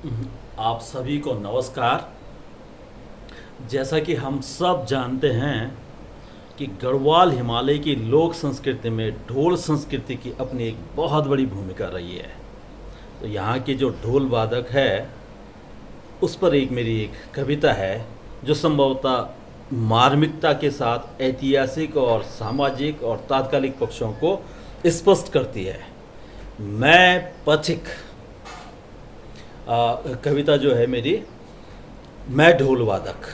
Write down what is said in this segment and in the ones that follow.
आप सभी को नमस्कार। जैसा कि हम सब जानते हैं कि गढ़वाल हिमालय की लोक संस्कृति में ढोल संस्कृति की अपनी एक बहुत बड़ी भूमिका रही है। तो यहाँ के जो ढोल वादक है उस पर मेरी एक कविता है जो संभवतः मार्मिकता के साथ ऐतिहासिक और सामाजिक और तात्कालिक पक्षों को स्पष्ट करती है। मैं पथिक कविता जो है मेरी, मैं ढोल वादक।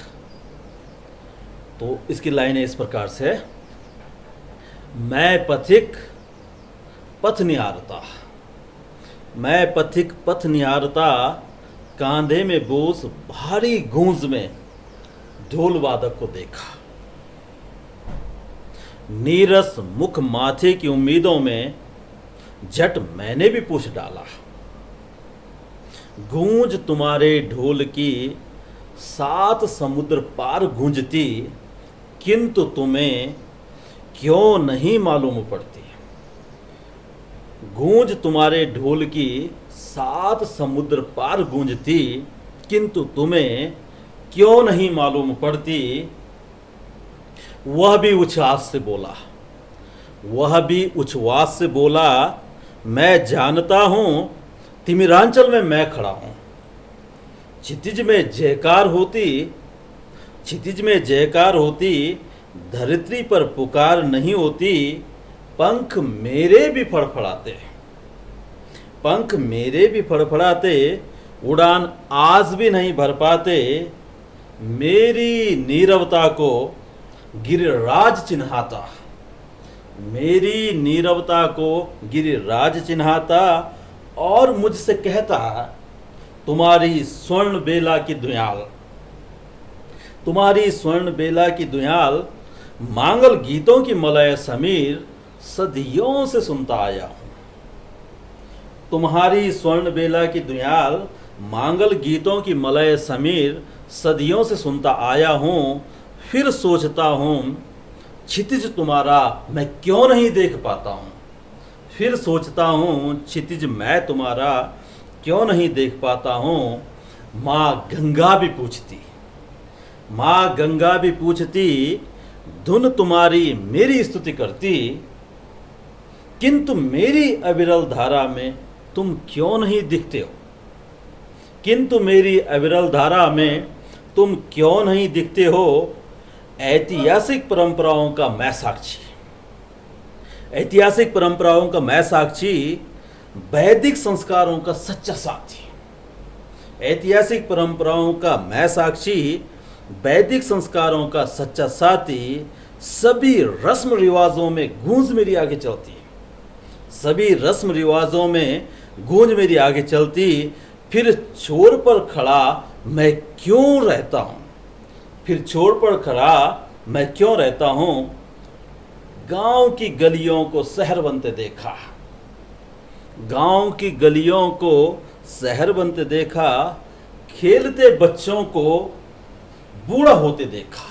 तो इसकी लाइनें इस प्रकार से है। मैं पथिक पथ निहारता, मैं पथिक पथ निहारता, कांधे में बोझ भारी गूंज में ढोल वादक को देखा। नीरस मुख माथे की उम्मीदों में झट मैंने भी पूछ डाला। गूंज तुम्हारे ढोल की 7 समुद्र पार गूंजती, किंतु तुम्हें क्यों नहीं मालूम पड़ती। गूंज तुम्हारे ढोल की 7 समुद्र पार गूंजती, किंतु तुम्हें क्यों नहीं मालूम पड़ती। वह भी उच्छ्वास से बोला, वह भी उच्छ्वास से बोला, मैं जानता हूं तिमिरांचल में मैं खड़ा हूं। क्षितिज में जयकार होती, क्षितिज में जयकार होती, धरित्री पर पुकार नहीं होती। पंख मेरे भी फड़फड़ाते, पंख मेरे भी फड़फड़ाते, उड़ान आज भी नहीं भर पाते। मेरी नीरवता को गिरिराज चिन्हाता, मेरी नीरवता को गिरिराज चिन्हाता, और मुझसे कहता तुम्हारी स्वर्ण बेला की दुयाल, तुम्हारी स्वर्ण बेला की दुयाल, मांगल गीतों की मलय समीर सदियों से सुनता आया हूं। तुम्हारी स्वर्ण बेला की दुयाल, मांगल गीतों की मलय समीर सदियों से सुनता आया हूं। फिर सोचता हूं क्षितिज तुम्हारा मैं क्यों नहीं देख पाता हूं। फिर सोचता हूं क्षितिज मैं तुम्हारा क्यों नहीं देख पाता हूं। माँ गंगा भी पूछती, माँ गंगा भी पूछती, धुन तुम्हारी मेरी स्तुति करती, किंतु मेरी अविरल धारा में तुम क्यों नहीं दिखते हो। किंतु मेरी अविरल धारा में तुम क्यों नहीं दिखते हो। ऐतिहासिक परंपराओं का मैं साक्षी, ऐतिहासिक परंपराओं का मैं साक्षी, वैदिक संस्कारों का सच्चा साथी। ऐतिहासिक परंपराओं का मैं साक्षी, वैदिक संस्कारों का सच्चा साथी। सभी रस्म रिवाजों में गूंज मेरी आगे चलती, सभी रस्म रिवाजों में गूंज मेरी आगे चलती। फिर छोर पर खड़ा मैं क्यों रहता हूँ, फिर छोर पर खड़ा मैं क्यों रहता हूँ। गांव की गलियों को शहर बनते देखा, गांव की गलियों को शहर बनते देखा। खेलते बच्चों को बूढ़ा होते देखा,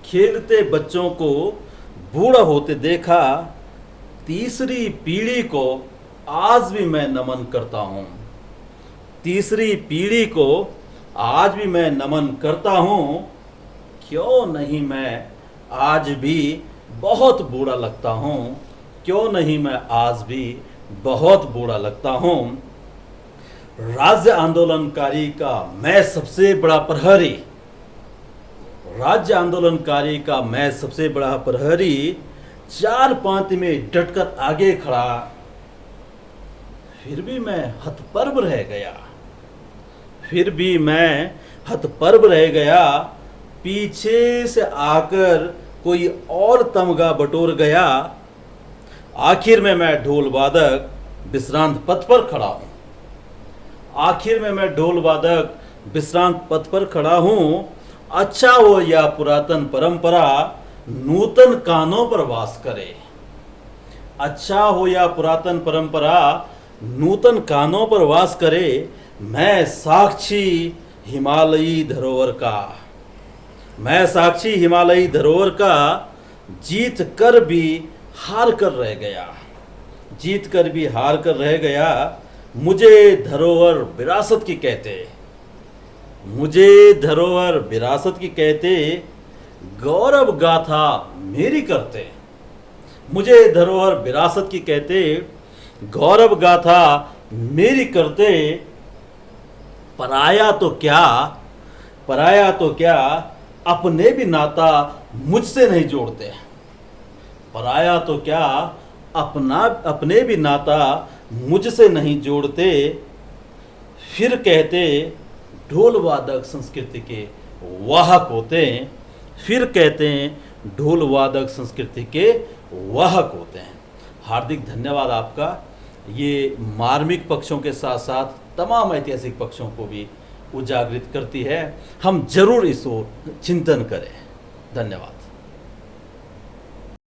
खेलते बच्चों को बूढ़ा होते देखा। तीसरी पीढ़ी को आज भी मैं नमन करता हूँ, तीसरी पीढ़ी को आज भी मैं नमन करता हूँ। क्यों नहीं मैं आज भी बहुत बूढ़ा लगता हूँ, क्यों नहीं मैं आज भी बहुत बूढ़ा लगता हूँ। राज्य आंदोलनकारी का मैं सबसे बड़ा प्रहरी, राज्य आंदोलनकारी का मैं सबसे बड़ा प्रहरी, 4 पंक्ति में डटकर आगे खड़ा। फिर भी मैं हतपर्व रह गया, फिर भी मैं हतपर्व रह गया। पीछे से आकर कोई और तमगा बटोर गया। आखिर में मैं ढोल वादक विश्रांत पथ पर खड़ा हूँ, आखिर में मैं ढोल वादक विश्रांत पथ पर खड़ा हूँ। अच्छा हो या पुरातन परंपरा नूतन कानों पर वास करे, अच्छा हो या पुरातन परंपरा नूतन कानों पर वास करे। मैं साक्षी हिमालयी धरोहर का, मैं साक्षी हिमालयी धरोहर का, जीत कर भी हार कर रह गया, जीत कर भी हार कर रह गया। मुझे धरोहर विरासत की कहते, मुझे धरोहर विरासत की कहते, गौरव गाथा मेरी करते। मुझे धरोहर विरासत की कहते, गौरव गाथा मेरी करते। पराया तो क्या, पराया तो क्या, अपने भी नाता मुझसे नहीं जोड़ते। पराया तो क्या, अपने भी नाता मुझसे नहीं जोड़ते। फिर कहते ढोल वादक संस्कृति के वाहक होते हैं। फिर कहते हैं ढोल वादक संस्कृति के वाहक होते हैं। हार्दिक धन्यवाद आपका। ये मार्मिक पक्षों के साथ साथ तमाम ऐतिहासिक पक्षों को भी उजागरित करती है। हम जरूर इस ओर चिंतन करें। धन्यवाद।